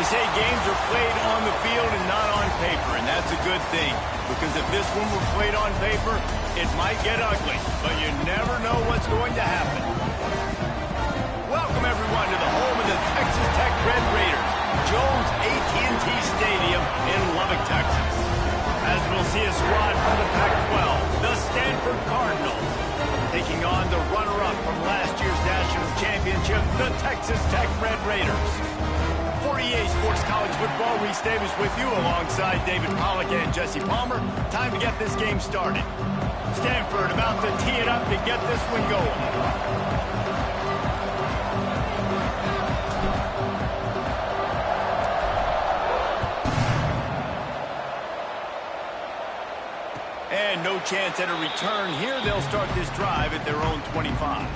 They say games are played on the field and not on paper, and that's a good thing. Because if this one were played on paper, it might get ugly. But you never know what's going to happen. Welcome, everyone, to the home of the Texas Tech Red Raiders, Jones AT&T Stadium in Lubbock, Texas. As we'll see a squad from the Pac-12, the Stanford Cardinals, taking on the runner-up from last year's national championship, the Texas Tech Red Raiders. 48 Sports College Football, Reese Davis with you alongside David Pollack and Jesse Palmer. Time to get this game started. Stanford about to tee it up to get this one going. And no chance at a return here. They'll start this drive at their own 25.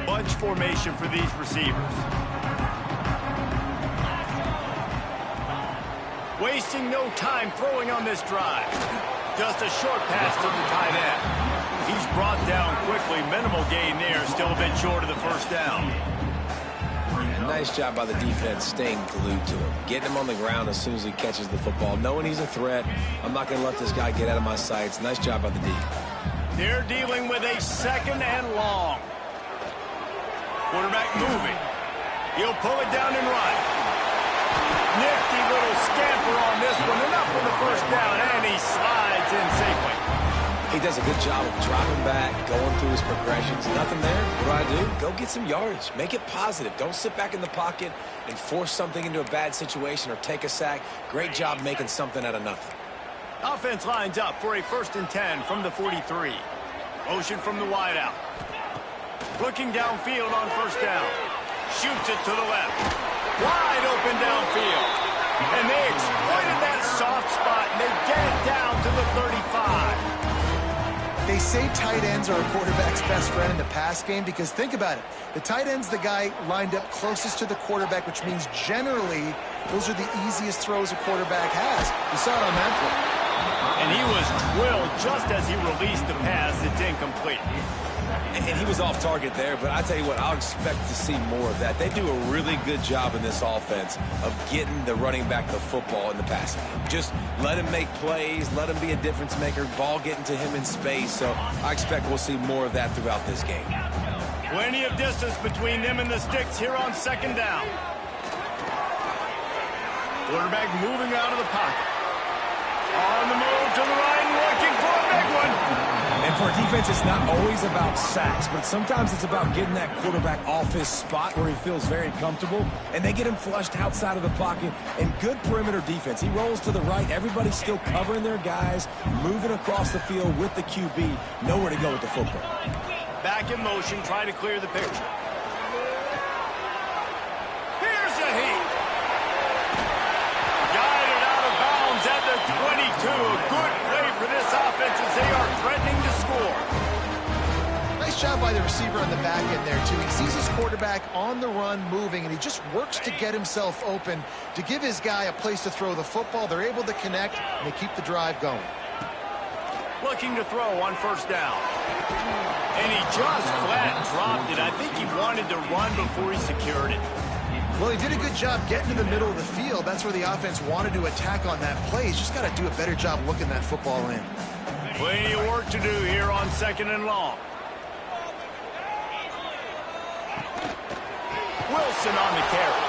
Bunch formation for these receivers. Wasting no time throwing on this drive. Just a short pass to the tight end. He's brought down quickly. Minimal gain there. Still a bit short of the first down. Yeah, nice job by the defense staying glued to him. Getting him on the ground as soon as he catches the football. Knowing he's a threat. I'm not going to let this guy get out of my sights. Nice job by the D. They're dealing with a second and long. Quarterback moving. He'll pull it down and run. Nifty little scamper on this one. Enough for the first down, and he slides in safely. He does a good job of dropping back, going through his progressions. Nothing there. What do? Go get some yardage. Make it positive. Don't sit back in the pocket and force something into a bad situation or take a sack. Great job making something out of nothing. Offense lines up for a 1st and 10 from the 43. Motion from the wideout. Looking downfield on first down. Shoots it to the left. Wide open downfield. And they exploited that soft spot, and they get it down to the 35. They say tight ends are a quarterback's best friend in the pass game because think about it. The tight end's the guy lined up closest to the quarterback, which means generally those are the easiest throws a quarterback has. You saw it on that play. And he was drilled just as he released the pass. It's incomplete. And he was off target there, but I tell you what, I'll expect to see more of that. They do a really good job in this offense of getting the running back the football in the passing game. Just let him make plays, let him be a difference maker, ball getting to him in space. So I expect we'll see more of that throughout this game. Plenty of distance between them and the sticks here on second down. Quarterback moving out of the pocket. On the move to the right and looking for a big one. And for a defense, it's not always about sacks, but sometimes it's about getting that quarterback off his spot where he feels very comfortable, and they get him flushed outside of the pocket. And good perimeter defense. He rolls to the right. Everybody's still covering their guys, moving across the field with the QB. Nowhere to go with the football. Back in motion, trying to clear the picture. Here's a heat. Guided out of bounds at the 22. A good play for this offense as they are threatening to score. Nice job by the receiver on the back end there, too. He sees his quarterback on the run moving, and he just works to get himself open to give his guy a place to throw the football. They're able to connect, and they keep the drive going. Looking to throw on first down. And he just flat dropped it. I think he wanted to run before he secured it. Well, he did a good job getting to the middle of the field. That's where the offense wanted to attack on that play. He's just got to do a better job looking that football in. Plenty of work to do here on second and long. Wilson on the carry.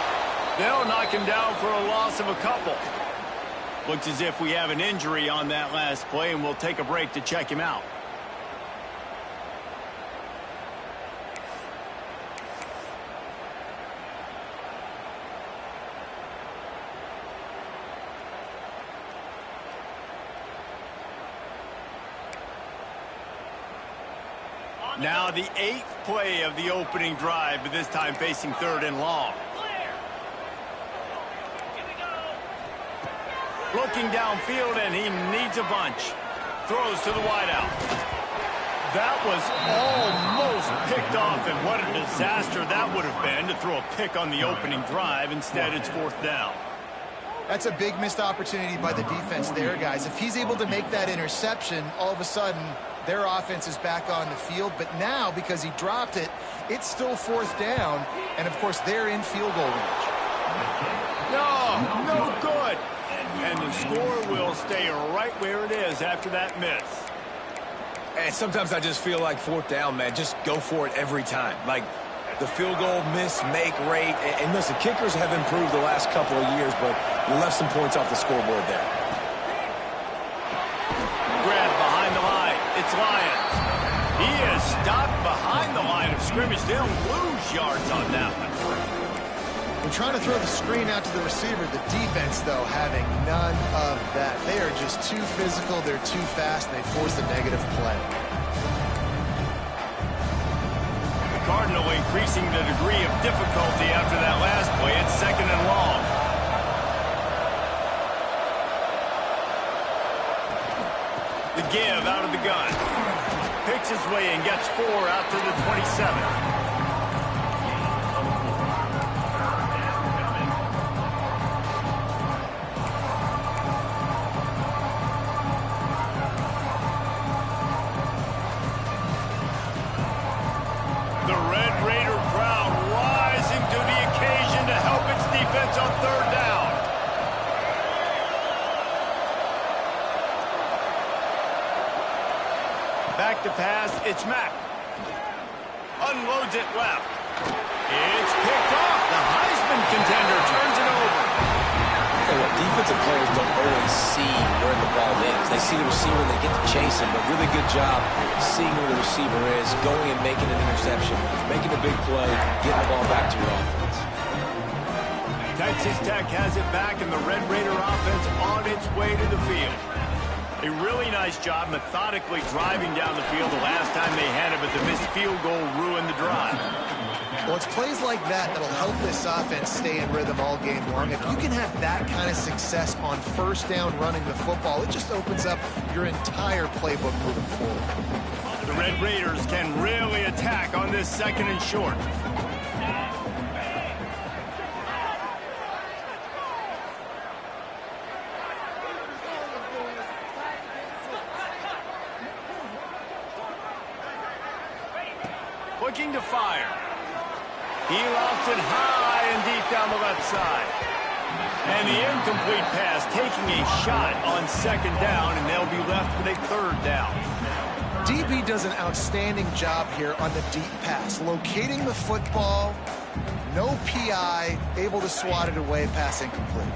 They'll knock him down for a loss of a couple. Looks as if we have an injury on that last play, and we'll take a break to check him out. Now the 8th play of the opening drive, but this time facing 3rd and long. Looking downfield, and he needs a bunch. Throws to the wideout. That was almost picked off, and what a disaster that would have been to throw a pick on the opening drive. Instead, it's 4th down. That's a big missed opportunity by the defense there, guys. If he's able to make that interception, all of a sudden, their offense is back on the field. But now, because he dropped it, it's still 4th down. And, of course, they're in field goal range. No good. And the score will stay right where it is after that miss. And sometimes I just feel like 4th down, man, just go for it every time. Like, the field goal miss-make rate. And listen, kickers have improved the last couple of years, but you left some points off the scoreboard there. Grab behind the line. It's Lions. He is stopped behind the line of scrimmage. They'll lose yards on that one. We're trying to throw the screen out to the receiver. The defense, though, having none of that. They are just too physical. They're too fast. And they force a negative play. Cardinal increasing the degree of difficulty after that last play. It's 2nd and long. The give out of the gun. Picks his way and gets 4 out to the 27. On 3rd down. Back to pass, it's Mack. Unloads it left. It's picked off. The Heisman contender turns it over. Okay, well, defensive players don't always see where the ball is. They see the receiver and they get to chase him, but really good job seeing where the receiver is, going and making an interception, making a big play, getting the ball back to your offense. Texas Tech has it back, and the Red Raider offense on its way to the field. A really nice job methodically driving down the field the last time they had it, but the missed field goal ruined the drive. Well, it's plays like that that'll help this offense stay in rhythm all game long. If you can have that kind of success on 1st down running the football, it just opens up your entire playbook moving forward. The Red Raiders can really attack on this 2nd and short. Looking to fire. He lofts it high and deep down the left side. And the incomplete pass taking a shot on 2nd down, and they'll be left with a 3rd down. DB does an outstanding job here on the deep pass. Locating the football, no PI, able to swat it away, pass incomplete.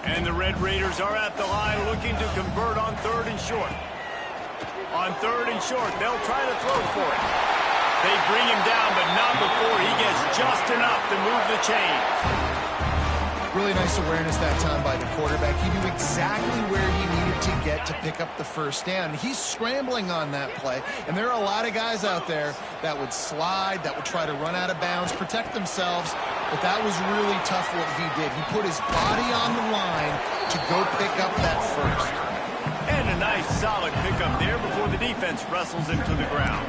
And the Red Raiders are at the line looking to convert on 3rd and short. On 3rd and short, they'll try to throw for it. They bring him down, but not before he gets just enough to move the chains. Really nice awareness that time by the quarterback. He knew exactly where he needed to get to pick up the 1st down. He's scrambling on that play, and there are a lot of guys out there that would slide, that would try to run out of bounds, protect themselves, but that was really tough what he did. He put his body on the line to go pick up that 1st. And a nice solid pickup there before the defense wrestles him to the ground.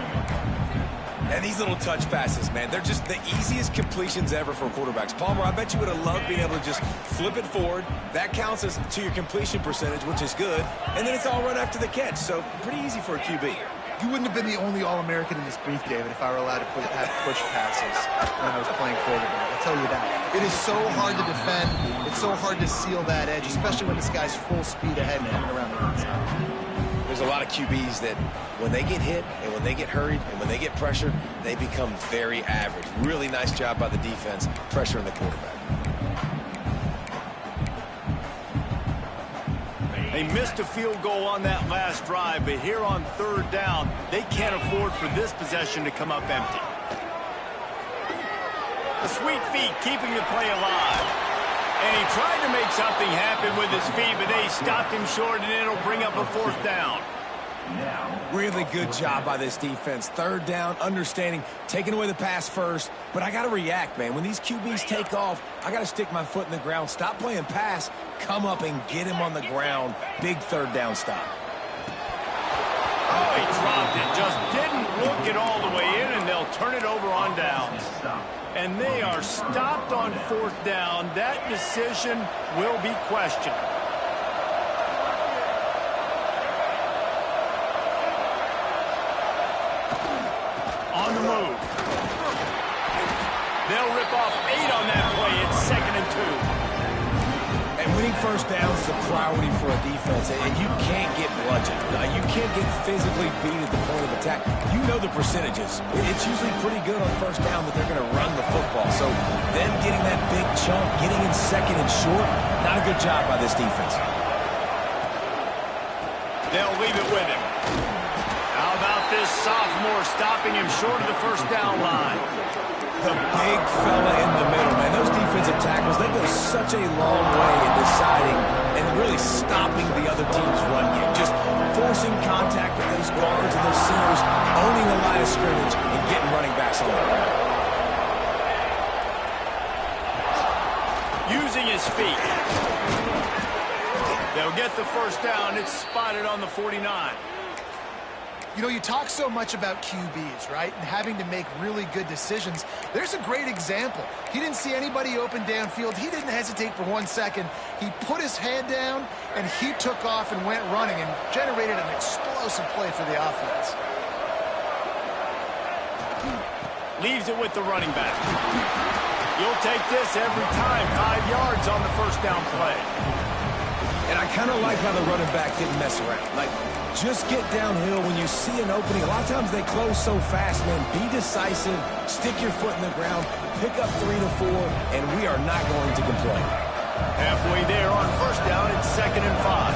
And these little touch passes, man, they're just the easiest completions ever for quarterbacks. Palmer, I bet you would have loved being able to just flip it forward. That counts as to your completion percentage, which is good. And then it's all run after the catch, so pretty easy for a QB. You wouldn't have been the only All-American in this booth, David, if I were allowed to have push passes when I was playing quarterback. I'll tell you that. It is so hard to defend. It's so hard to seal that edge, especially when this guy's full speed ahead and coming around the outside. There's a lot of QBs that when they get hit and when they get hurried and when they get pressured, they become very average. Really nice job by the defense, pressuring the quarterback. They missed a field goal on that last drive, but here on 3rd down, they can't afford for this possession to come up empty. The sweet feet keeping the play alive. And he tried to make something happen with his feet, but they stopped him short, and it'll bring up a 4th down. Really good job by this defense. 3rd down, understanding, taking away the pass first. But I got to react, man. When these QBs take off, I got to stick my foot in the ground. Stop playing pass. Come up and get him on the ground. Big 3rd down stop. Oh, he dropped it. Just didn't look it all the way in, and they'll turn it over on downs. And they are stopped on 4th down. That decision will be questioned. On the move. They'll rip off 8 on that play. It's 2nd and 2. And winning first downs is a priority for a defense, and you can't get bludgeoned. You can't get physically beat at the point of attack. You know the percentages. It's usually pretty good on first down that they're going to run the football. So them getting that big chunk, getting in 2nd and short, not a good job by this defense. They'll leave it with him. How about this sophomore stopping him short of the first down line? The big fella in the middle, man. Those defensive tackles, they go such a long way in deciding and really stopping the other team's run game. Just forcing contact with those guards and those centers, owning the line of scrimmage, and getting running backs on the ground. Using his feet. They'll get the first down. It's spotted on the 49. You know, you talk so much about QBs, right? And having to make really good decisions. There's a great example. He didn't see anybody open downfield. He didn't hesitate for 1 second. He put his head down, and he took off and went running and generated an explosive play for the offense. Leaves it with the running back. You'll take this every time. 5 yards on the first down play. And I kind of like how the running back didn't mess around. Like, just get downhill when you see an opening. A lot of times they close so fast, man. Be decisive, stick your foot in the ground, pick up 3 to 4, and we are not going to complain. Halfway there on first down, it's 2nd and 5.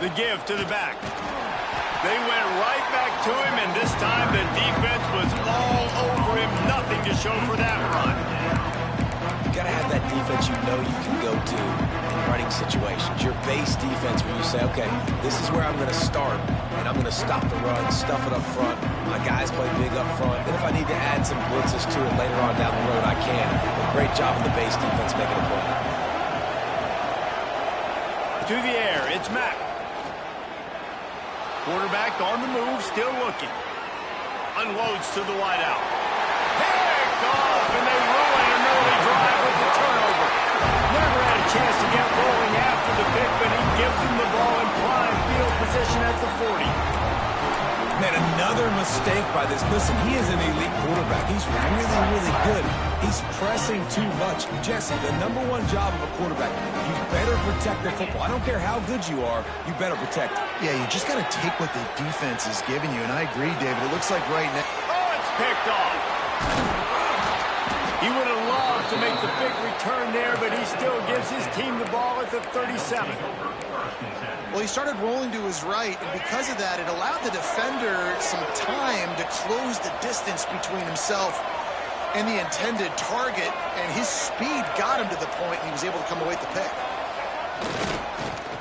The give to the back. They went right back to him, and this time the defense was all over him. Nothing to show for that run. You got to have that defense you know you can go to in running situations. Your base defense where you say, okay, this is where I'm going to start, and I'm going to stop the run, stuff it up front. My guys play big up front. Then if I need to add some blitzes to it later on down the road, I can. But great job in the base defense making a play. To the air, it's Mack. Quarterback on the move, still looking. Unloads to the wideout. Picked off, and they ruin an early drive with the turnover. Never had a chance to get rolling after the pick, but he gives them the ball in prime field position at the 40. Man, another mistake by this. Listen, he is an elite quarterback. He's really, really good. He's pressing too much. Jesse, the #1 job of a quarterback, you better protect the football. I don't care how good you are, you better protect it. Yeah, you just got to take what the defense is giving you, and I agree, David. It looks like right now... Oh, it's picked off. He would have loved to make the big return there, but he still gives his team the ball at the 37. Well, he started rolling to his right, and because of that, it allowed the defender some time to close the distance between himself and the intended target, and his speed got him to the point, and he was able to come away with the pick.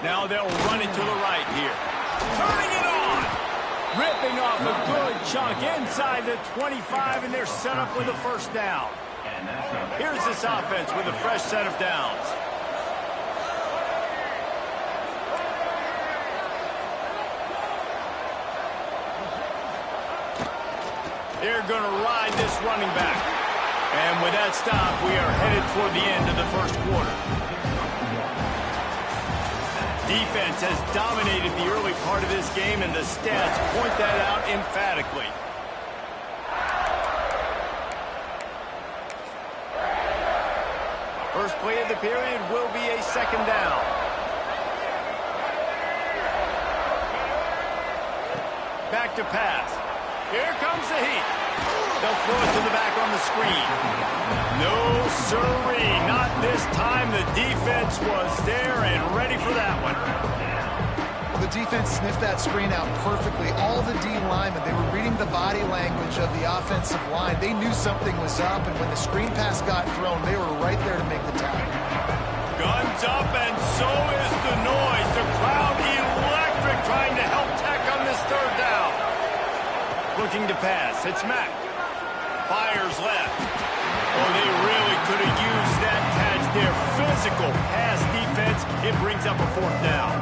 Now they'll run it to the right here. Turning it on! Ripping off a good chunk inside the 25, and they're set up with a first down. Here's this offense with a fresh set of downs. They're going to ride this running back. And with that stop, we are headed toward the end of the first quarter. Defense has dominated the early part of this game, and the stats point that out emphatically. First play of the period will be a second down. Back to pass. Here comes the heat. They'll throw it to the back on the screen. No sirree, not this time. The defense was there and ready for that one. The defense sniffed that screen out perfectly. All the D linemen, they were reading the body language of the offensive line. They knew something was up, and when the screen pass got thrown, they were right there to make the tackle. Guns up, and so is the noise. The crowd electric, trying to help Tech on this third down. Looking to pass, it's Mack. Fires left. Oh, they really could have used that catch their physical pass defense, it brings up a 4th down.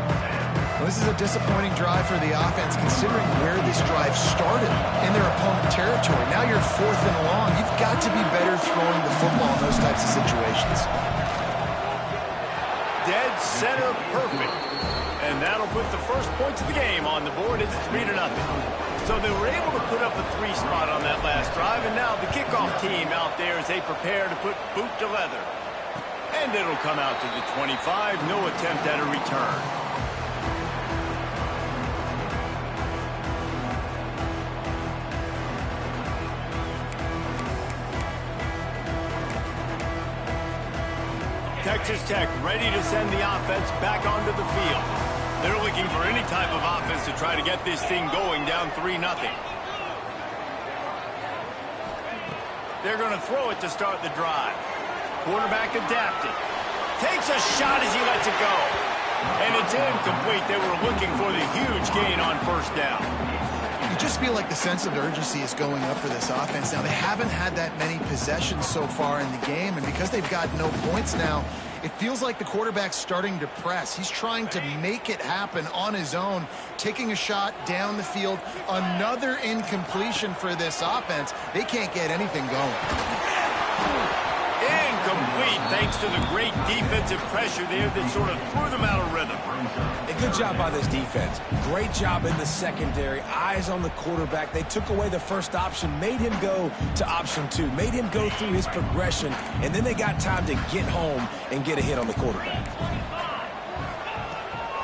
Well, this is a disappointing drive for the offense, considering where this drive started in their opponent territory. Now you're 4th and long. You've got to be better throwing the football in those types of situations. Dead center perfect. And that'll put the first points of the game on the board. It's 3-0. So they were able to put up a 3 spot on that last drive, and now the kickoff team out there as they prepare to put boot to leather. And it'll come out to the 25. No attempt at a return. Texas Tech ready to send the offense back onto the field. They're looking for any type of offense to try to get this thing going down 3-0. They're going to throw it to start the drive. Quarterback adapted. Takes a shot as he lets it go. And it's incomplete. They were looking for the huge gain on 1st down. You just feel like the sense of urgency is going up for this offense now. They haven't had that many possessions so far in the game, and because they've got no points now, it feels like the quarterback's starting to press. He's trying to make it happen on his own, taking a shot down the field. Another incompletion for this offense. They can't get anything going. Incomplete thanks to the great defensive pressure there that sort of threw them out of rhythm. A good job by this defense. Great job in the secondary. Eyes on the quarterback. They took away the first option, made him go to option 2, made him go through his progression, and then they got time to get home and get a hit on the quarterback.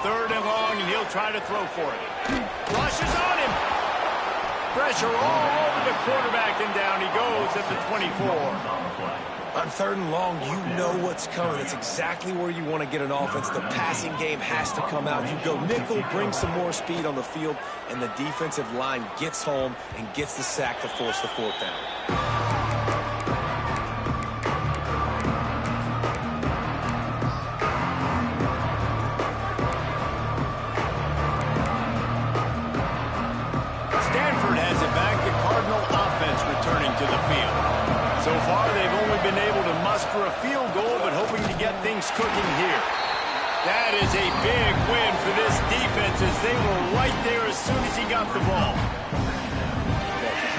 3rd and long, and he'll try to throw for it. Rushes on him. Pressure all over the quarterback, and down he goes at the 24. On 3rd and long, you know what's coming. It's exactly where you want to get an offense. The passing game has to come out. You go nickel, bring some more speed on the field, and the defensive line gets home and gets the sack to force the 4th down. Stanford has it back. The Cardinal offense returning to the field. So far, they've only been able to muster a field goal, but hoping to get things cooking here. That is a big win for this defense as they were right there as soon as he got the ball.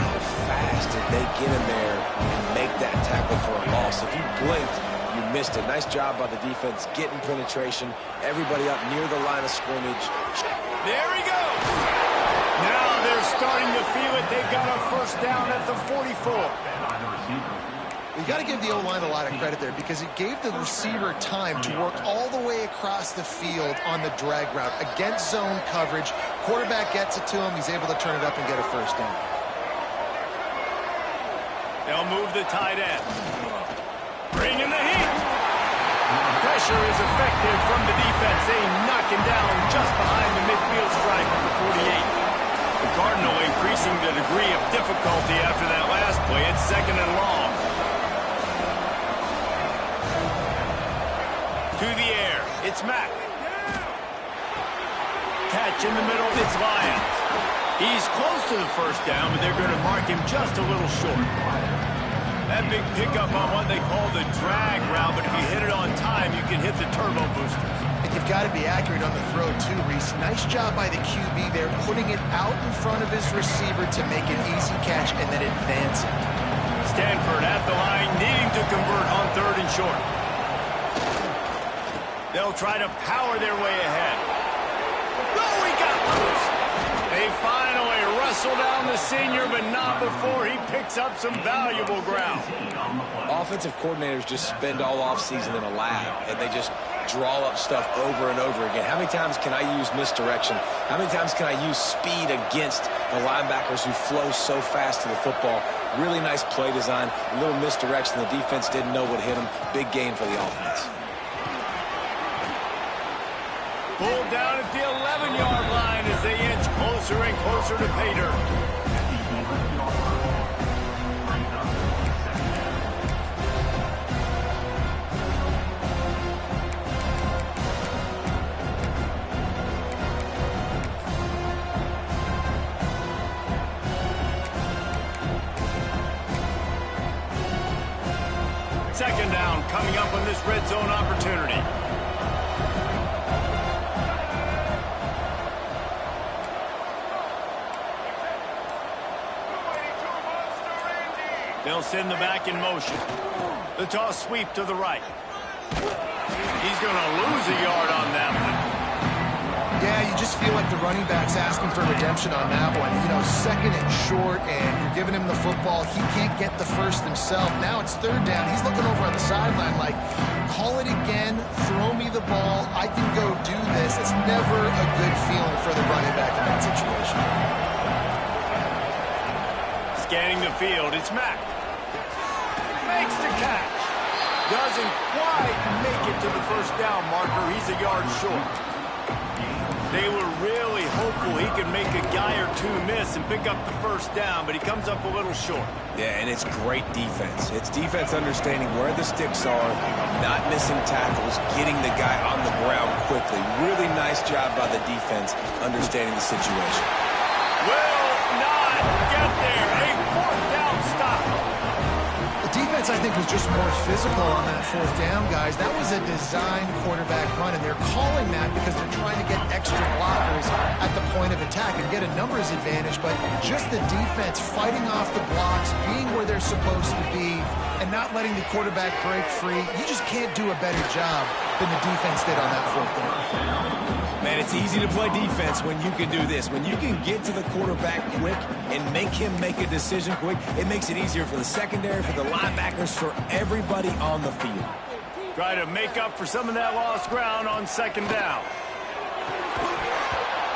How fast did they get in there and make that tackle for a loss? If you blinked, you missed it. Nice job by the defense getting penetration. Everybody up near the line of scrimmage. There he goes. Now they're starting to feel it. They've got a 1st down at the 44. You got to give the O-line a lot of credit there because it gave the receiver time to work all the way across the field on the drag route against zone coverage. Quarterback gets it to him. He's able to turn it up and get a 1st down. They'll move the tight end. Bring in the heat. Pressure is effective from the defense. They knock him down just behind the midfield stripe of the 48. The Cardinal increasing the degree of difficulty after that last play. It's 2nd and long. To the air. It's Mack. Catch in the middle. It's Lyons. He's close to the 1st down, but they're going to mark him just a little short. That big pickup on what they call the drag route, but if you hit it on time, you can hit the turbo boosters. And you've got to be accurate on the throw, too, Reese. Nice job by the QB there, putting it out in front of his receiver to make an easy catch and then advance it. Stanford at the line, needing to convert on 3rd and short. They'll try to power their way ahead. Oh, he got loose. They finally wrestle down the senior, but not before he picks up some valuable ground. Offensive coordinators just spend all offseason in a lab, and they just draw up stuff over and over again. How many times can I use misdirection? How many times can I use speed against the linebackers who flow so fast to the football? Really nice play design, a little misdirection. The defense didn't know what hit them. Big gain for the offense. Pulled down at the 11-yard line as they inch closer and closer to pay dirt. Second down coming up on this red zone opportunity. They'll send the back in motion. The toss sweep to the right. He's going to lose a yard on that one. Yeah, you just feel like the running back's asking for redemption on that one. You know, second and short, and you're giving him the football. He can't get the first himself. Now it's third down. He's looking over on the sideline like, call it again, throw me the ball, I can go do this. It's never a good feeling for the running back in that situation. Scanning the field, it's Mack. Makes the catch. Doesn't quite make it to the first down marker. He's a yard short. They were really hopeful he could make a guy or two miss and pick up the first down, but he comes up a little short. Yeah, and it's great defense. It's defense understanding where the sticks are, not missing tackles, getting the guy on the ground quickly. Really nice job by the defense understanding the situation. Will not get there. A fourth down stop. The defense, I think, was just more physical on that fourth down, guys. That was a designed quarterback run, and they're calling that because they're trying to get extra blockers at the point of attack and get a numbers advantage, but just the defense fighting off the blocks, being where they're supposed to be, and not letting the quarterback break free. You just can't do a better job than the defense did on that fourth down. Man, it's easy to play defense when you can do this. When you can get to the quarterback quick and make him make a decision quick, it makes it easier for the secondary, for the linebackers, for everybody on the field. Try to make up for some of that lost ground on second down.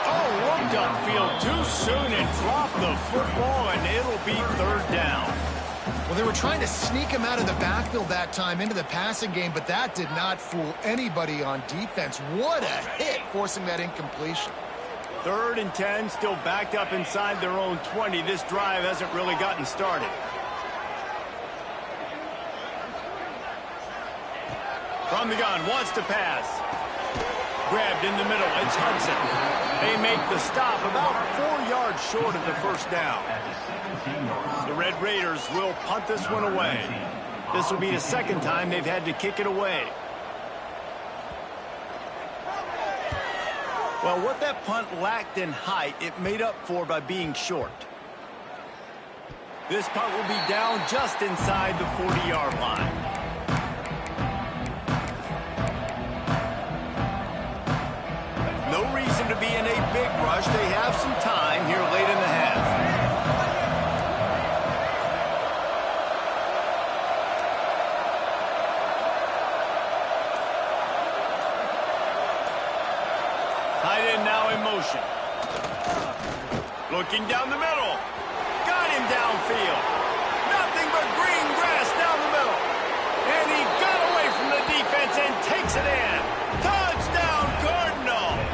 Oh, looked upfield too soon and dropped the football, and it'll be third down. Well, they were trying to sneak him out of the backfield that time into the passing game, but that did not fool anybody on defense. What a hit, forcing that incompletion. 3rd and 10, still backed up inside their own 20. This drive hasn't really gotten started. From the gun, wants to pass. Grabbed in the middle, it's Hudson. They make the stop about 4 yards short of the first down. The Red Raiders will punt this one away. This will be the second time they've had to kick it away. Well, what that punt lacked in height, it made up for by being short. This punt will be down just inside the 40-yard line. No reason to be in a big rush. They have some time here late in the half. Tight end now in motion. Looking down the middle. Got him downfield. Nothing but green grass down the middle. And he got away from the defense and takes it in. Touchdown, Cardinal.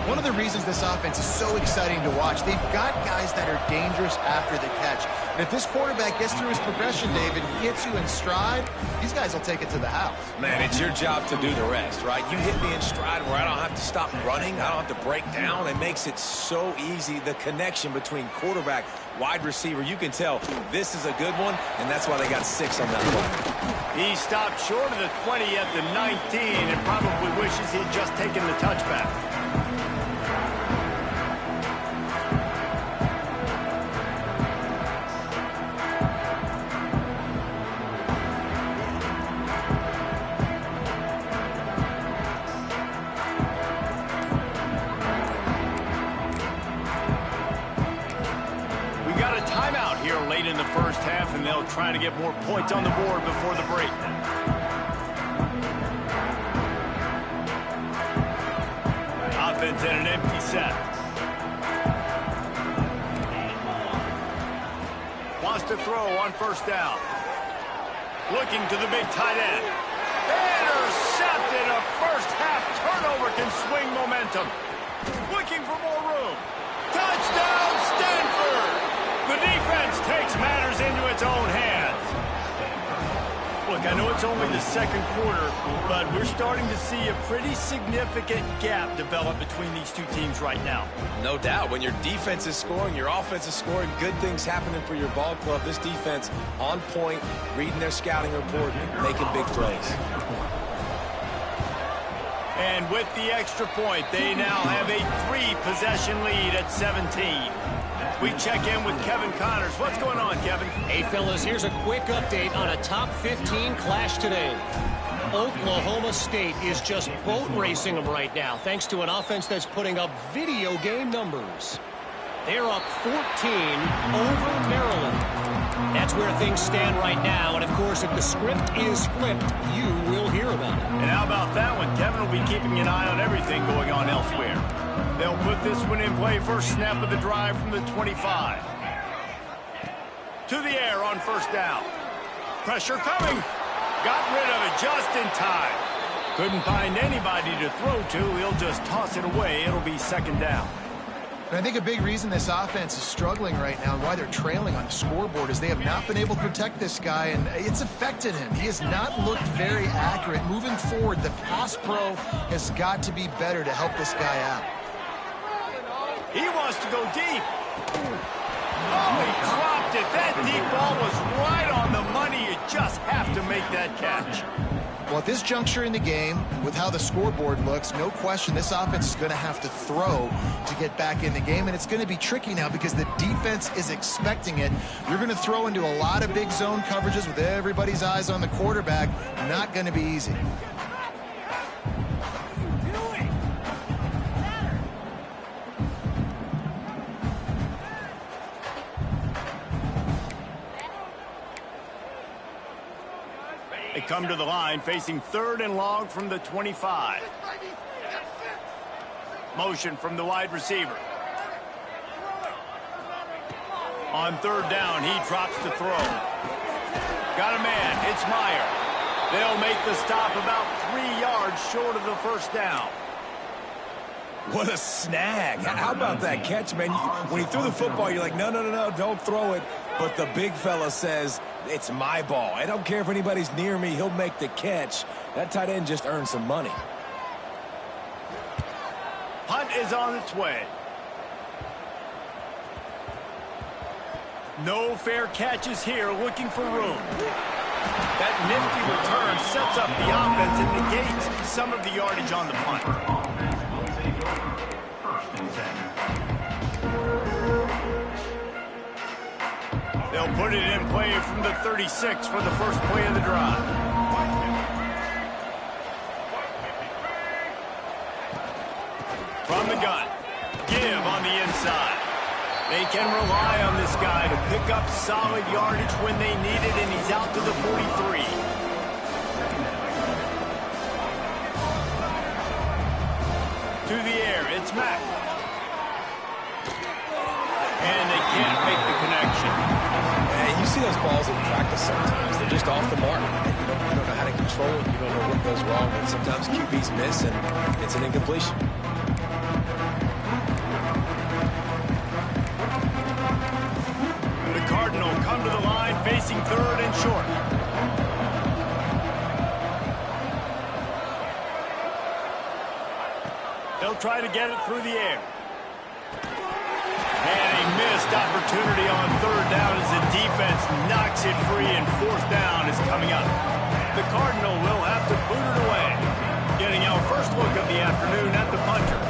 One of the reasons this offense is so exciting to watch, they've got guys that are dangerous after the catch. And if this quarterback gets through his progression, David, hits you in stride, these guys will take it to the house. Man, it's your job to do the rest, right? You hit me in stride where I don't have to stop running. I don't have to break down. It makes it so easy, the connection between quarterback, wide receiver. You can tell this is a good one, and that's why they got 6 on that play. He stopped short of the 20 at the 19 and probably wishes he'd just taken the touchback. In the first half, and they'll try to get more points on the board before the break. Offense in an empty set. Wants to throw on first down. Looking to the big tight end. Intercepted. A first half turnover can swing momentum. Looking for more room. Touchdown, Stanford! The defense takes matters into its own hands. Well, Look, I know it's only the second quarter, but we're starting to see a pretty significant gap develop between these two teams right now. No doubt. When your defense is scoring, your offense is scoring, good things happening for your ball club. This defense on point, reading their scouting report, making big plays. And with the extra point, they now have a 3-possession lead at 17. We check in with Kevin Connors. What's going on, Kevin? Hey, fellas, here's a quick update on a top 15 clash today. Oklahoma State is just boat racing them right now, thanks to an offense that's putting up video game numbers. They're up 14 over Maryland. That's where things stand right now, and of course, if the script is flipped, you will hear about it. And how about that one? Kevin will be keeping an eye on everything going on elsewhere. They'll put this one in play first snap of the drive from the 25. To the air on first down. Pressure coming. Got rid of it just in time. Couldn't find anybody to throw to. He'll just toss it away. It'll be second down. And I think a big reason this offense is struggling right now and why they're trailing on the scoreboard is they have not been able to protect this guy, and it's affected him. He has not looked very accurate. Moving forward, the pass pro has got to be better to help this guy out. He wants to go deep. Oh, he dropped it. That deep ball was right on the money. You just have to make that catch. Well, at this juncture in the game, with how the scoreboard looks, no question this offense is going to have to throw to get back in the game, and it's going to be tricky now because the defense is expecting it. You're going to throw into a lot of big zone coverages with everybody's eyes on the quarterback. Not going to be easy. They come to the line facing 3rd and long from the 25. Motion from the wide receiver. On 3rd down, he drops to throw. Got a man. It's Meyer. They'll make the stop about 3 yards short of the first down. What a snag. How about that catch, man? When he threw the football, you're like, no, don't throw it. But the big fella says, it's my ball. I don't care if anybody's near me. He'll make the catch. That tight end just earned some money. Punt is on its way. No fair catches here, looking for room. That nifty return sets up the offense and negates some of the yardage on the punt. They'll put it in play from the 36 for the first play of the drive. From the gun, give on the inside. They can rely on this guy to pick up solid yardage when they need it, and he's out to the 43. To the air, it's Mack. And they can't make the connection. And you see those balls in practice sometimes. They're just off the mark. You don't know how to control it. You don't know what goes wrong. And sometimes QBs miss, and it's an incompletion. The Cardinal come to the line facing 3rd and short. They'll try to get it through the air. And a missed opportunity on 3rd down as the defense knocks it free, and 4th down is coming up. The Cardinal will have to boot it away. Getting our first look of the afternoon at the punter.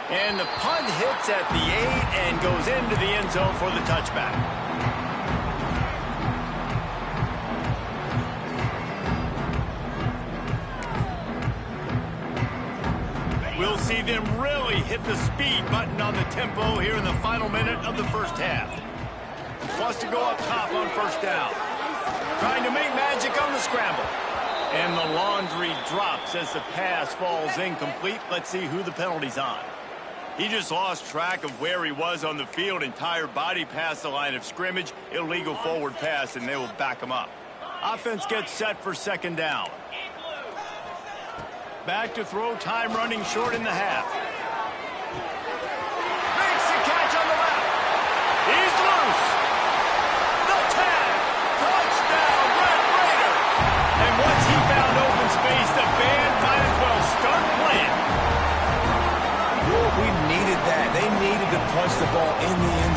And the punt hits at the 8 and goes into the end zone for the touchback. We'll see them really hit the speed button on the tempo here in the final minute of the first half. Wants to go up top on first down. Trying to make magic on the scramble. And the laundry drops as the pass falls incomplete. Let's see who the penalty's on. He just lost track of where he was on the field. Entire body past the line of scrimmage. Illegal forward pass, and they will back him up. Offense gets set for second down. Back to throw, time running short in the half. Makes the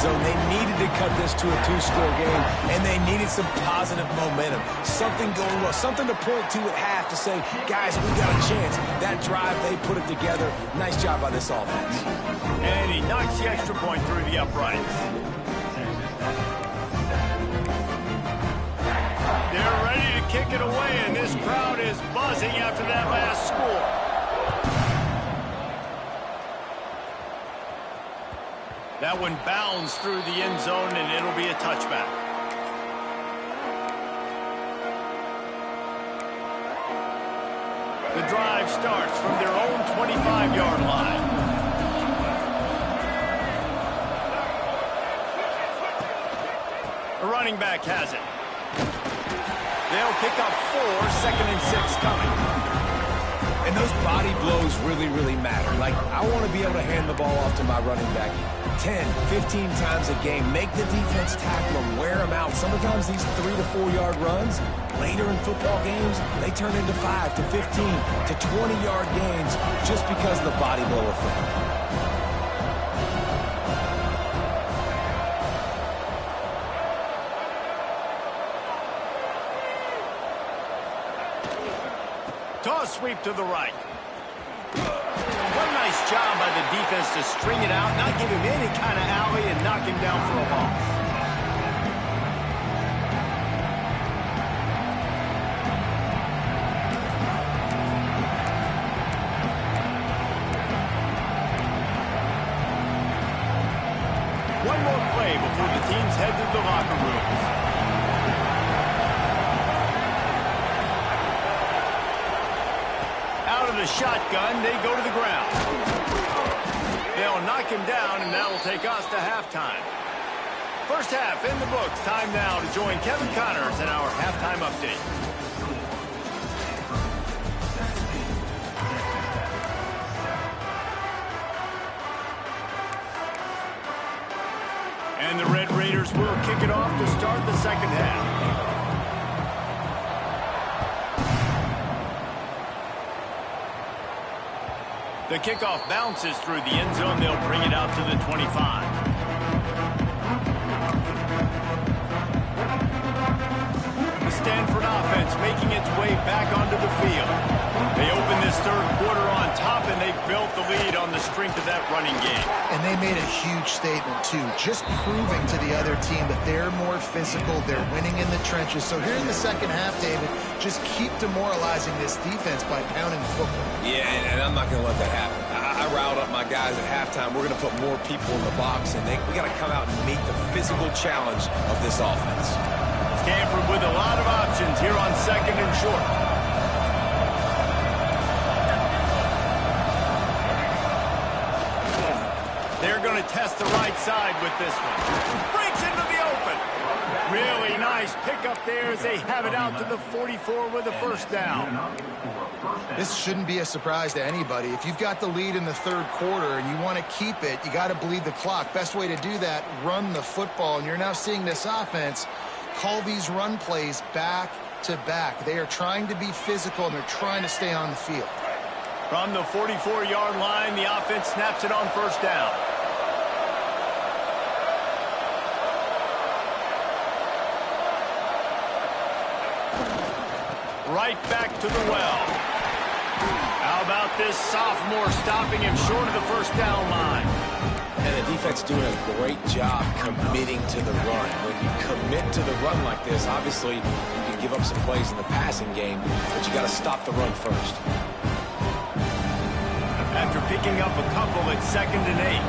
zone. They needed to cut this to a 2-score game, and they needed some positive momentum. Something going well, something to point to at half to say, guys, we got a chance. That drive, they put it together. Nice job by this offense. And he knocks the extra point through the uprights. They're ready to kick it away, and this crowd is buzzing after that last score. That one bounds through the end zone, and it'll be a touchback. The drive starts from their own 25-yard line. The running back has it. They'll pick up 4, 2nd and 6 coming. And those body blows really, really matter. Like, I want to be able to hand the ball off to my running back 10, 15 times a game. Make the defense tackle them, wear them out. Sometimes these 3 to 4 yard runs, later in football games, they turn into 5 to 15 to 20-yard gains just because of the body blow effect. Toss sweep to the right. What a nice job by the defense to string it out, not give him any kind of alley, and knock him down for a loss. One more play before the teams head to the locker rooms. The shotgun, they go to the ground. They'll knock him down, and that will take us to halftime. First half in the books. Time now to join Kevin Connors in our halftime update. And the Red Raiders will kick it off to start the second half. The kickoff bounces through the end zone. They'll bring it out to the 25. The Stanford offense making its way back onto the field. They open this third quarter on top, and they built the lead on the strength of that running game. And they made a huge statement, too, just proving to the other team that they're more physical, they're winning in the trenches. So here in the second half, David, just keep demoralizing this defense by pounding the football. Yeah, and I'm not going to let that happen. I riled up my guys at halftime. We're going to put more people in the box, and we got to come out and meet the physical challenge of this offense. Stanford with a lot of options here on 2nd and short. They're going to test the right side with this one. Breaks into the open. Really nice pickup there as they have it out to the 44 with a first down. This shouldn't be a surprise to anybody. If you've got the lead in the third quarter and you want to keep it, you got to bleed the clock. Best way to do that, run the football. And you're now seeing this offense call these run plays back to back. They are trying to be physical, and they're trying to stay on the field. From the 44-yard line, the offense snaps it on first down. Right back to the well. How about this sophomore stopping him short of the first down line? And the defense doing a great job committing to the run. When you commit to the run like this, obviously you can give up some plays in the passing game, but you got to stop the run first. After picking up a couple at 2nd and 8.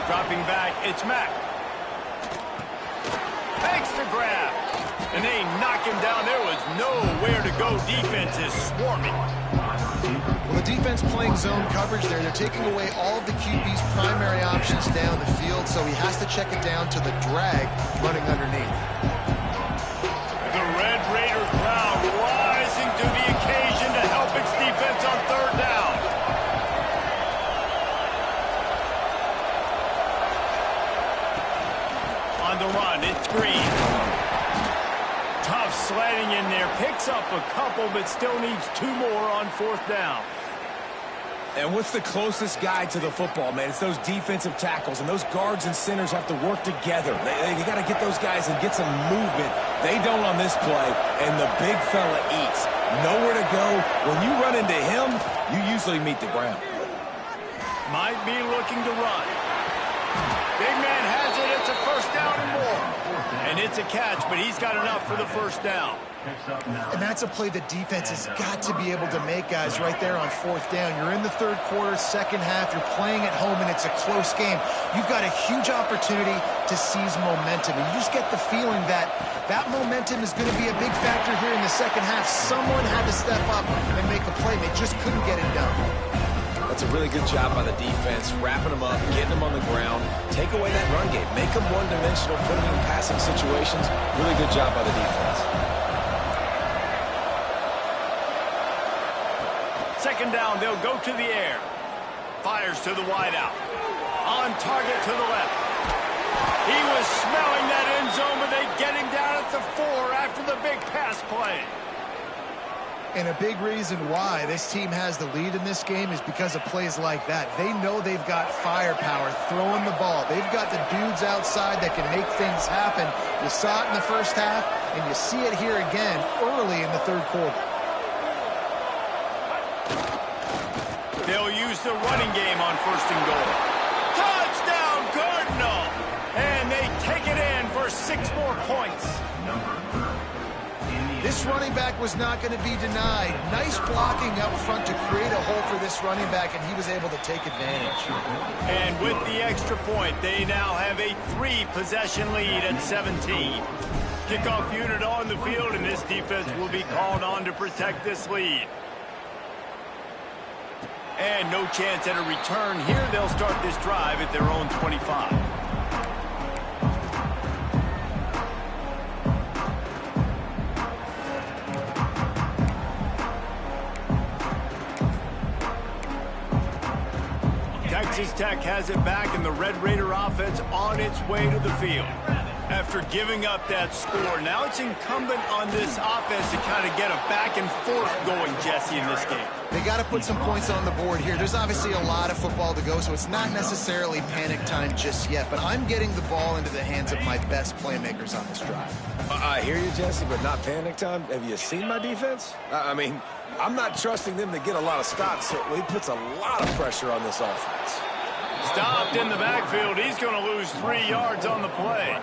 Dropping back, it's Mack. Makes the grab. And they knock him down. There was nowhere to go. Defense is swarming. Well, the defense playing zone coverage there. They're taking away all of the QB's primary options down the field, so he has to check it down to the drag running underneath. The Red Raider crowd rising to the occasion to help its defense on third down. On the run, it's Green. Tough sledding in there. Picks up a couple, but still needs 2 more on fourth down. And what's the closest guy to the football, man? It's those defensive tackles, and those guards and centers have to work together. They got to get those guys and get some movement. They don't on this play, and the big fella eats. Nowhere to go. When you run into him, you usually meet the ground. Might be looking to run. Big man has it. It's a first down and more. And it's a catch, but he's got enough for the first down. And that's a play the defense has got to be able to make, guys, right there on fourth down. You're in the third quarter, second half. You're playing at home, and it's a close game. You've got a huge opportunity to seize momentum. And you just get the feeling that that momentum is going to be a big factor here in the second half. Someone had to step up and make a play. They just couldn't get it done. That's a really good job by the defense, wrapping them up, getting them on the ground, take away that run game, make them one-dimensional, put them in passing situations. Really good job by the defense. Second down, they'll go to the air. Fires to the wideout. On target to the left. He was smelling that end zone, but they get him down at the 4 after the big pass play. And a big reason why this team has the lead in this game is because of plays like that. They know they've got firepower throwing the ball. They've got the dudes outside that can make things happen. You saw it in the first half, and you see it here again early in the third quarter. They'll use the running game on first and goal. Touchdown, Cardinal! And they take it in for 6 more points. This running back was not going to be denied. Nice blocking up front to create a hole for this running back, and he was able to take advantage. And with the extra point, they now have a 3-possession lead at 17. Kickoff unit on the field, and this defense will be called on to protect this lead. And no chance at a return here. They'll start this drive at their own 25. Texas Tech has it back, and the Red Raider offense on its way to the field. After giving up that score, now it's incumbent on this offense to kind of get a back and forth going, Jesse, in this game. They got to put some points on the board here. There's obviously a lot of football to go, so it's not necessarily panic time just yet. But I'm getting the ball into the hands of my best playmakers on this drive. I hear you, Jesse, but not panic time. Have you seen my defense? I mean, I'm not trusting them to get a lot of stops, so it puts a lot of pressure on this offense. Stopped in the backfield. He's going to lose 3 yards on the play.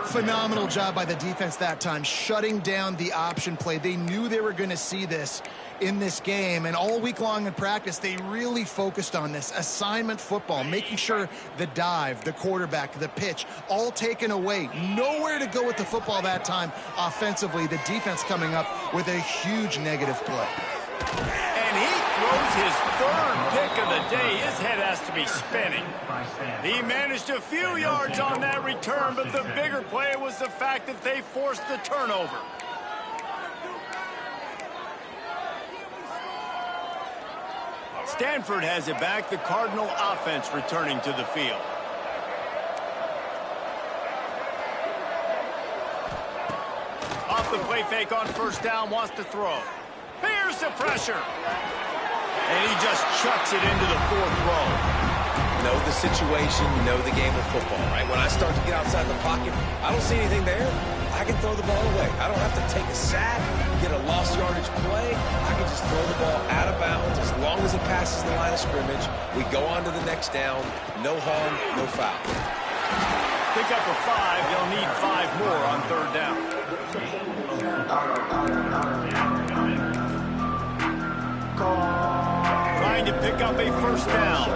Phenomenal job by the defense that time, shutting down the option play. They knew they were going to see this in this game, and all week long in practice, they really focused on this assignment football, making sure the dive, the quarterback, the pitch, all taken away. Nowhere to go with the football that time offensively. The defense coming up with a huge negative play. And he throws his 3rd pick of the day. His head has to be spinning. He managed a few yards on that return, but the bigger play was the fact that they forced the turnover. Stanford has it back. The Cardinal offense returning to the field. Off the play fake on first down, wants to throw. Here's the pressure. And he just chucks it into the 4th row. Know the situation, know the game of football, right? When I start to get outside the pocket, I don't see anything there. I can throw the ball away. I don't have to take a sack, get a lost yardage play. I can just throw the ball out of bounds as long as it passes the line of scrimmage. We go on to the next down. No harm, no foul. Pick up a 5. They'll need 5 more on 3rd down. Trying to pick up a first down.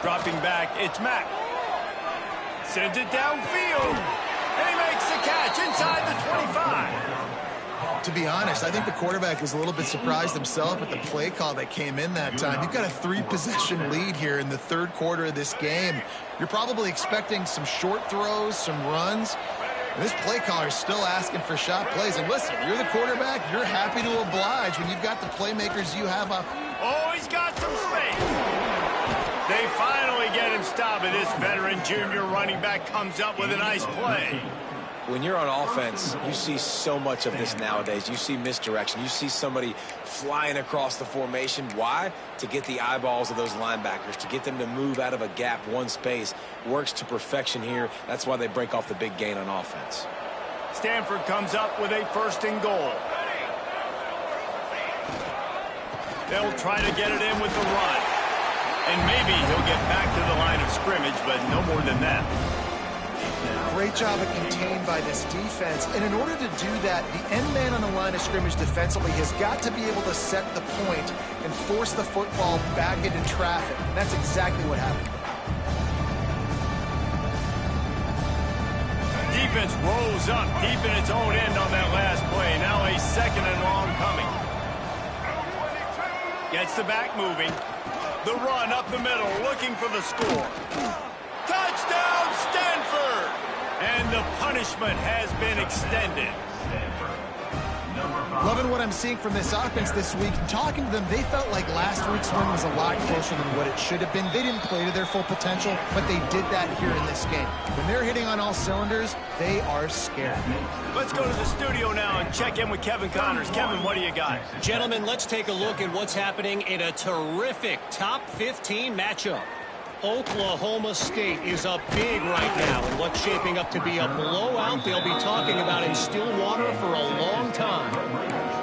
Dropping back, it's Mack. Sends it downfield. And he makes the catch inside the 25. To be honest, I think the quarterback was a little bit surprised himself at the play call that came in that time. You've got a 3-possession lead here in the 3rd quarter of this game. You're probably expecting some short throws, some runs. And this play caller is still asking for shot plays. And listen, you're the quarterback. You're happy to oblige when you've got the playmakers you have up. Oh, he's got some space. They finally get him stopped, and this veteran junior running back comes up with a nice play. When you're on offense, you see so much of this nowadays. You see misdirection. You see somebody flying across the formation. Why? To get the eyeballs of those linebackers, to get them to move out of a gap one space. Works to perfection here. That's why they break off the big gain on offense. Stanford comes up with a 1st and goal. They'll try to get it in with the run. And maybe he'll get back to the line of scrimmage, but no more than that. Great job of contained by this defense. And in order to do that, the end man on the line of scrimmage defensively has got to be able to set the point and force the football back into traffic. And that's exactly what happened. Defense rolls up deep in its own end on that last play. Now a 2nd and long coming. Gets the back moving. The run up the middle, looking for the score. Touchdown, Stanford! And the punishment has been extended. Loving what I'm seeing from this offense this week. Talking to them, they felt like last week's win was a lot closer than what it should have been. They didn't play to their full potential, but they did that here in this game. When they're hitting on all cylinders, they are scared. Let's go to the studio now and check in with Kevin Connors. Kevin, what do you got? Gentlemen, let's take a look at what's happening in a terrific top 15 matchup. Oklahoma State is up big right now in what's shaping up to be a blowout they'll be talking about in Stillwater for a long time.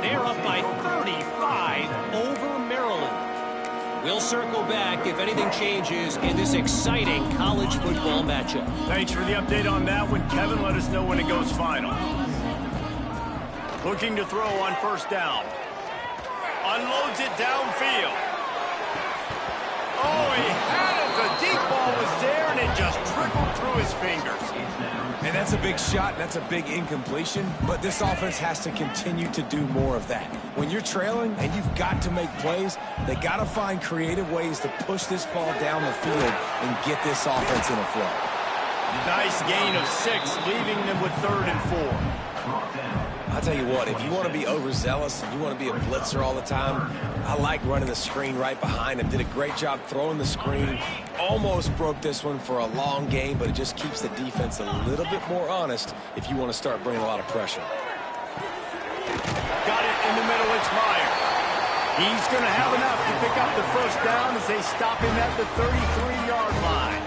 They're up by 35 over Maryland. We'll circle back if anything changes in this exciting college football matchup. Thanks for the update on that one, Kevin. Let us know when it goes final. Looking to throw on 1st down. Unloads it downfield. Oh, he had it. The deep ball was there, and it just trickled through his fingers. And that's a big shot. That's a big incompletion. But this offense has to continue to do more of that. When you're trailing and you've got to make plays, they got to find creative ways to push this ball down the field and get this offense in a flow. Nice gain of 6, leaving them with 3rd and 4. I'll tell you what, if you want to be overzealous and you want to be a blitzer all the time, I like running the screen right behind him. Did a great job throwing the screen. Almost broke this one for a long game, but it just keeps the defense a little bit more honest if you want to start bringing a lot of pressure. Got it in the middle, it's Meyer. He's going to have enough to pick up the 1st down as they stop him at the 33-yard line.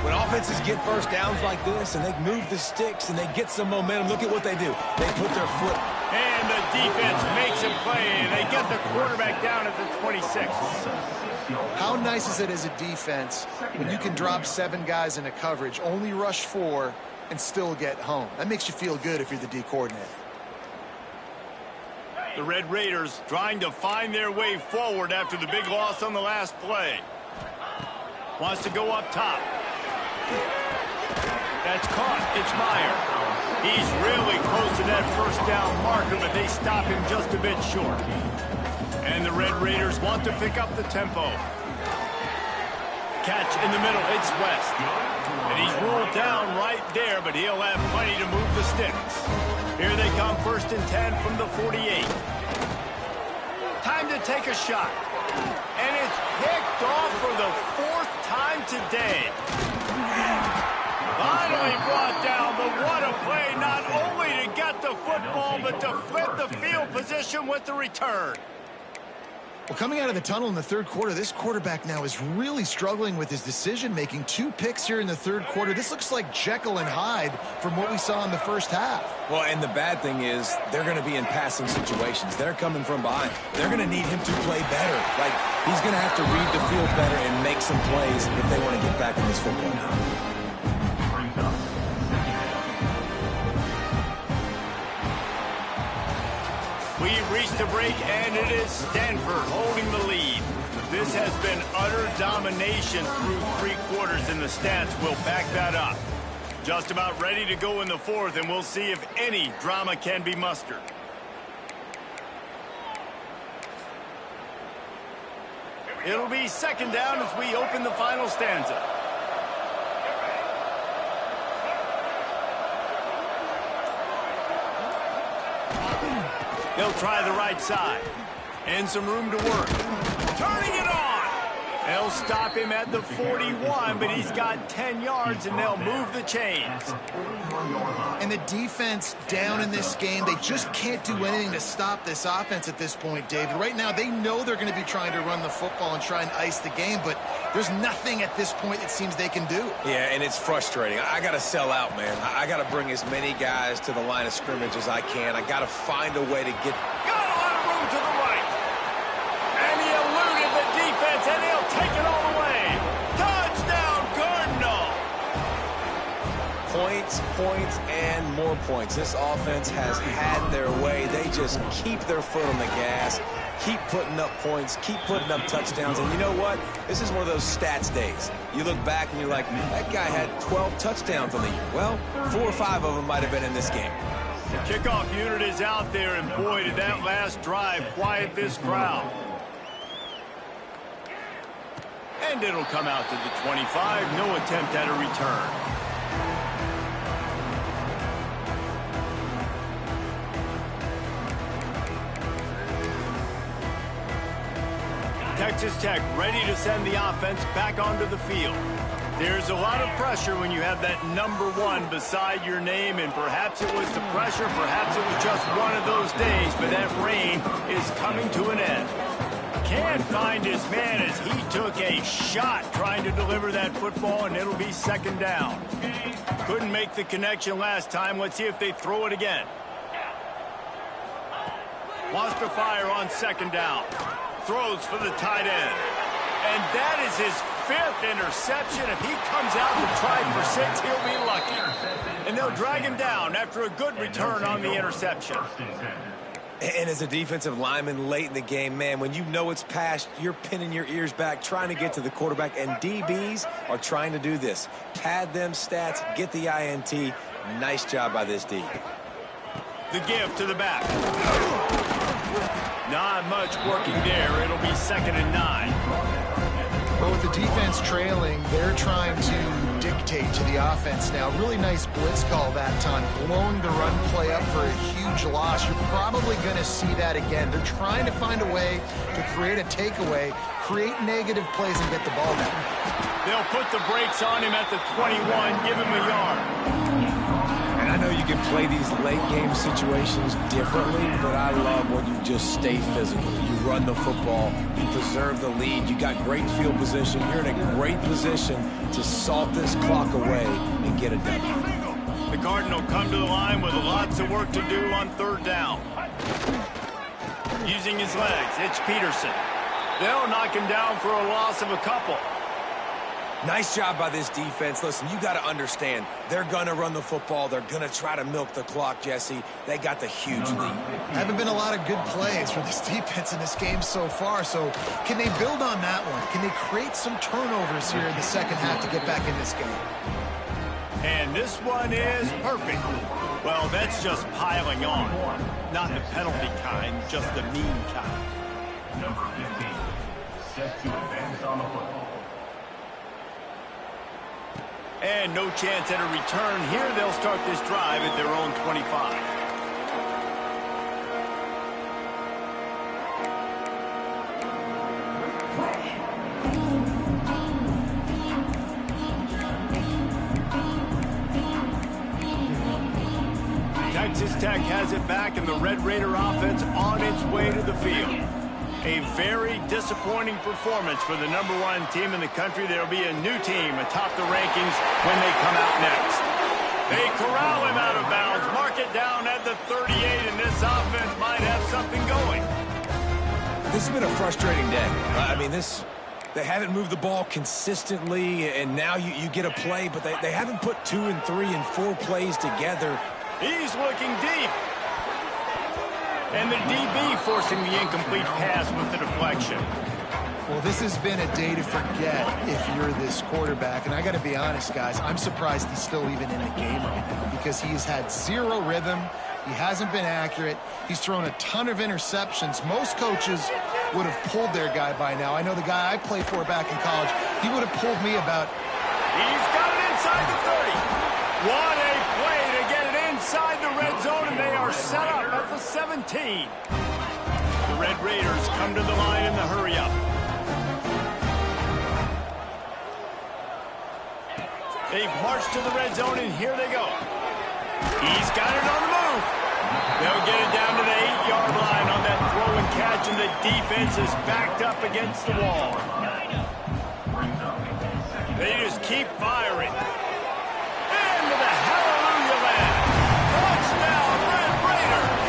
When offenses get 1st downs like this and they move the sticks and they get some momentum, look at what they do. They put their foot. And the defense makes him play. They get the quarterback down at the 26. How nice is it as a defense when you can drop 7 guys into coverage, only rush 4, and still get home? That makes you feel good if you're the D coordinator. The Red Raiders trying to find their way forward after the big loss on the last play. Wants to go up top. That's caught. It's Meyer. He's really close to that 1st down marker, but they stop him just a bit short. And the Red Raiders want to pick up the tempo. Catch in the middle. It's West. And he's ruled down right there, but he'll have plenty to move the sticks. Here they come, 1st and 10 from the 48. Time to take a shot. And it's picked off for the 4th time today. Finally brought down, but what a play, not only to get the football, but to flip the field position with the return. Well, coming out of the tunnel in the 3rd quarter, this quarterback now is really struggling with his decision-making. 2 picks here in the 3rd quarter. This looks like Jekyll and Hyde from what we saw in the 1st half. Well, and the bad thing is they're going to be in passing situations. They're coming from behind. They're going to need him to play better. Like, he's going to have to read the field better and make some plays if they want to get back in this football game. We've reached the break, and it is Stanford holding the lead. This has been utter domination through 3 quarters, and the stats will back that up. Just about ready to go in the 4th, and we'll see if any drama can be mustered. It'll be 2nd down as we open the final stanza. They'll try the right side. And some room to work. Turning it on. They'll stop him at the 41, but he's got 10 yards, and they'll move the chains. And the defense down in this game, they just can't do anything to stop this offense at this point, David. Right now, they know they're going to be trying to run the football and try and ice the game, but there's nothing at this point it seems they can do. Yeah, and it's frustrating. I got to sell out, man. I got to bring as many guys to the line of scrimmage as I can. I got to find a way to get... Got a lot of room to the right. And he eluded the defense, and he'll take it all the way. Touchdown, Cardinal! Points, and more points. This offense has had their way. They just keep their foot on the gas, keep putting up points, keep putting up touchdowns. And you know what? This is one of those stats days. You look back and you're like, that guy had 12 touchdowns on the year. Well, 4 or 5 of them might have been in this game. The kickoff unit is out there, and boy, did that last drive quiet this crowd. And it'll come out to the 25. No attempt at a return. Texas Tech ready to send the offense back onto the field. There's a lot of pressure when you have that number 1 beside your name, and perhaps it was the pressure, perhaps it was just one of those days, but that reign is coming to an end. Can't find his man as he took a shot trying to deliver that football, and it'll be second down. Couldn't make the connection last time. Let's see if they throw it again. Wants to fire on second down. Throws for the tight end. And that is his 5th interception. If he comes out to try for 6, he'll be lucky. And they'll drag him down after a good return on the interception. And as a defensive lineman late in the game, man, when you know it's past, you're pinning your ears back, trying to get to the quarterback, and DBs are trying to do this. Pad them stats, get the INT. Nice job by this D. The give to the back. Not much working there. It'll be second and 9. But with the defense trailing, they're trying to dictate to the offense now. Really nice blitz call that time, blowing the run play up for a huge loss. You're probably going to see that again. They're trying to find a way to create a takeaway, create negative plays, and get the ball down. They'll put the brakes on him at the 21, give him a yard. And I know you can play these late-game situations differently, but I love when you just stay physical. You run the football, you preserve the lead, you got great field position, you're in a great position to salt this clock away and get it done. The Cardinal come to the line with lots of work to do on third down. Using his legs, it's Peterson. They'll knock him down for a loss of a couple. Nice job by this defense. Listen, you got to understand, they're going to run the football. They're going to try to milk the clock, Jesse. They got the huge lead. Haven't been a lot of good plays for this defense in this game so far, so can they build on that one? Can they create some turnovers here in the second half to get back in this game? And this one is perfect. Well, that's just piling on. Not the penalty kind, just the mean kind. Number 15, set to advance on the football. And no chance at a return here. They'll start this drive at their own 25. Texas Tech has it back, and the Red Raider offense on its way to the field. A very disappointing performance for the number 1 team in the country. There'll be a new team atop the rankings when they come out next. They corral him out of bounds, mark it down at the 38, and this offense might have something going. This has been a frustrating day. I mean, they haven't moved the ball consistently, and now you get a play, but they haven't put 2 and 3 and 4 plays together. He's looking deep. And the DB forcing the incomplete pass with the deflection. Well, this has been a day to forget if you're this quarterback. And I got to be honest, guys, I'm surprised he's still even in a game right now because he has had 0 rhythm. He hasn't been accurate. He's thrown a ton of interceptions. Most coaches would have pulled their guy by now. I know the guy I played for back in college, he would have pulled me about. He's got it inside the 30. What a play to get it inside the red zone, and they are set up at the 17. The Red Raiders come to the line in the hurry-up. They've marched to the red zone, and here they go. He's got it on the move. They'll get it down to the 8-yard line on that throw and catch, and the defense is backed up against the wall. They just keep firing. Into the hallelujah land. Touchdown, Red Raiders.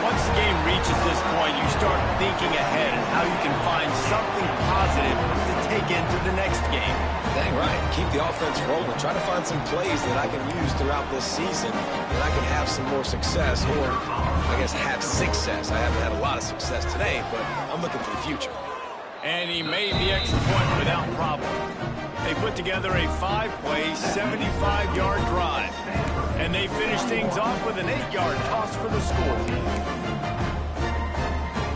Once the game reaches this point, you start thinking ahead and how you can find something positive to take into the next game. Dang right. Keep the offense rolling. Try to find some plays that I can use throughout this season that I can have some more success, or I guess have success. I haven't had a lot of success today, but I'm looking for the future. And he made the extra point without problem. They put together a 5-play, 75-yard drive. And they finish things off with an 8-yard toss for the score.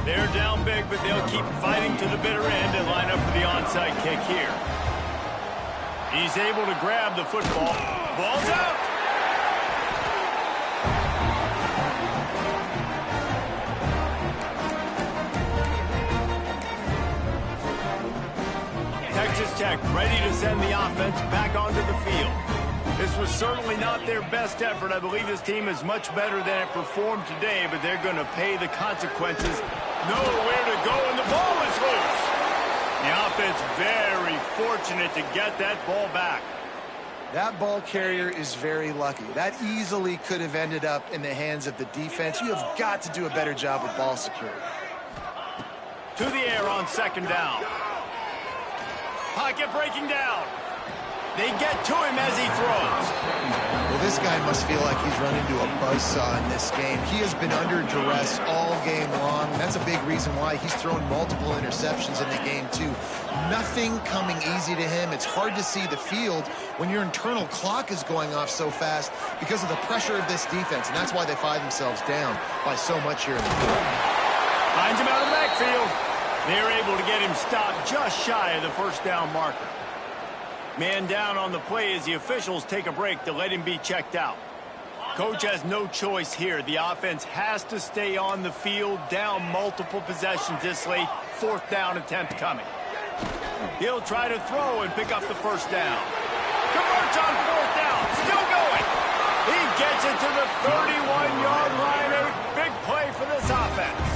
They're down big, but they'll keep fighting to the bitter end and line up for the onside kick here. He's able to grab the football. Ball's out. Texas Tech ready to send the offense back onto the field. This was certainly not their best effort. I believe this team is much better than it performed today, but they're going to pay the consequences. Nowhere to go, and the ball is loose. The offense very fortunate to get that ball back. That ball carrier is very lucky. That easily could have ended up in the hands of the defense. You have got to do a better job with ball security. To the air on second down. Pocket breaking down. They get to him as he throws. Well, this guy must feel like he's run into a buzzsaw in this game. He has been under duress all game long. That's a big reason why he's thrown multiple interceptions in the game, too. Nothing coming easy to him. It's hard to see the field when your internal clock is going off so fast because of the pressure of this defense, and that's why they find themselves down by so much here in the field. Finds him out of the backfield. They're able to get him stopped just shy of the first down marker. Man down on the play as the officials take a break to let him be checked out. Coach has no choice here. The offense has to stay on the field, down multiple possessions this late. Fourth down attempt coming. He'll try to throw and pick up the first down. Converts on fourth down. Still going. He gets it to the 31-yard line. A big play for this offense.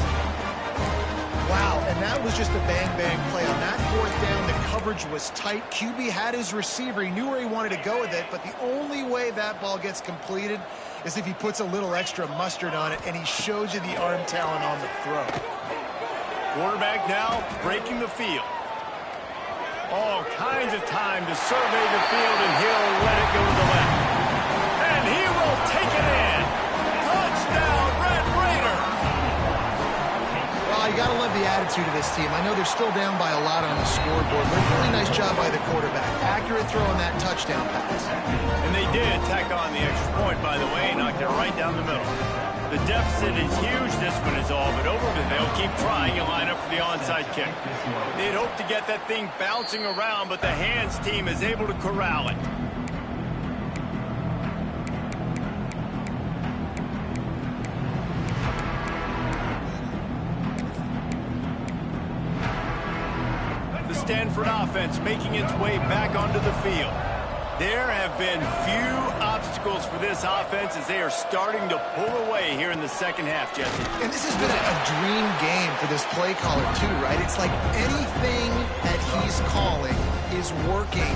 Wow, and that was just a bang-bang play. On that fourth down, the coverage was tight. QB had his receiver. He knew where he wanted to go with it, but the only way that ball gets completed is if he puts a little extra mustard on it, and he shows you the arm talent on the throw. Quarterback now breaking the field. All kinds of time to survey the field, and he'll let it go to the left. And he will take it in. Touchdown, Red Raiders. Well, you got to love the attitude of this team. I know they're still down by a lot on the scoreboard, but really nice job by the quarterback. Accurate throw on that touchdown pass. And they did tack on the extra point, by the way, knocked it right down the middle. The deficit is huge. This one is all but over, but they'll keep trying and line up for the onside kick. They'd hope to get that thing bouncing around, but the hands team is able to corral it. The Stanford offense making its way back onto the field. There have been few obstacles for this offense as they are starting to pull away here in the second half, Jesse. And this has been a dream game for this play caller, too, right? It's like anything that he's calling is working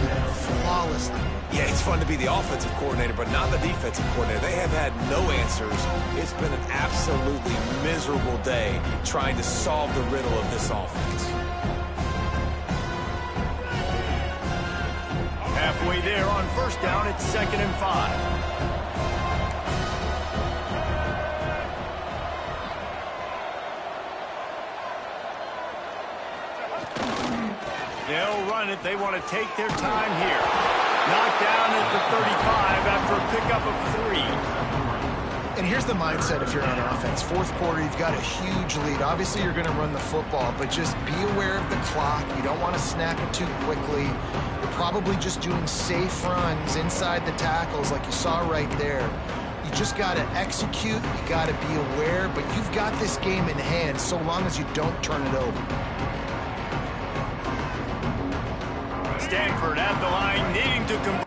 flawlessly. Yeah, it's fun to be the offensive coordinator, but not the defensive coordinator. They have had no answers. It's been an absolutely miserable day trying to solve the riddle of this offense. Halfway there on first down, it's 2nd and 5. They'll run it. They want to take their time here. Knocked down at the 35 after a pickup of 3. And here's the mindset if you're on offense. Fourth quarter, you've got a huge lead. Obviously, you're going to run the football, but just be aware of the clock. You don't want to snap it too quickly. You're probably just doing safe runs inside the tackles like you saw right there. You just got to execute. You got to be aware, but you've got this game in hand so long as you don't turn it over. Stanford at the line, needing to convert.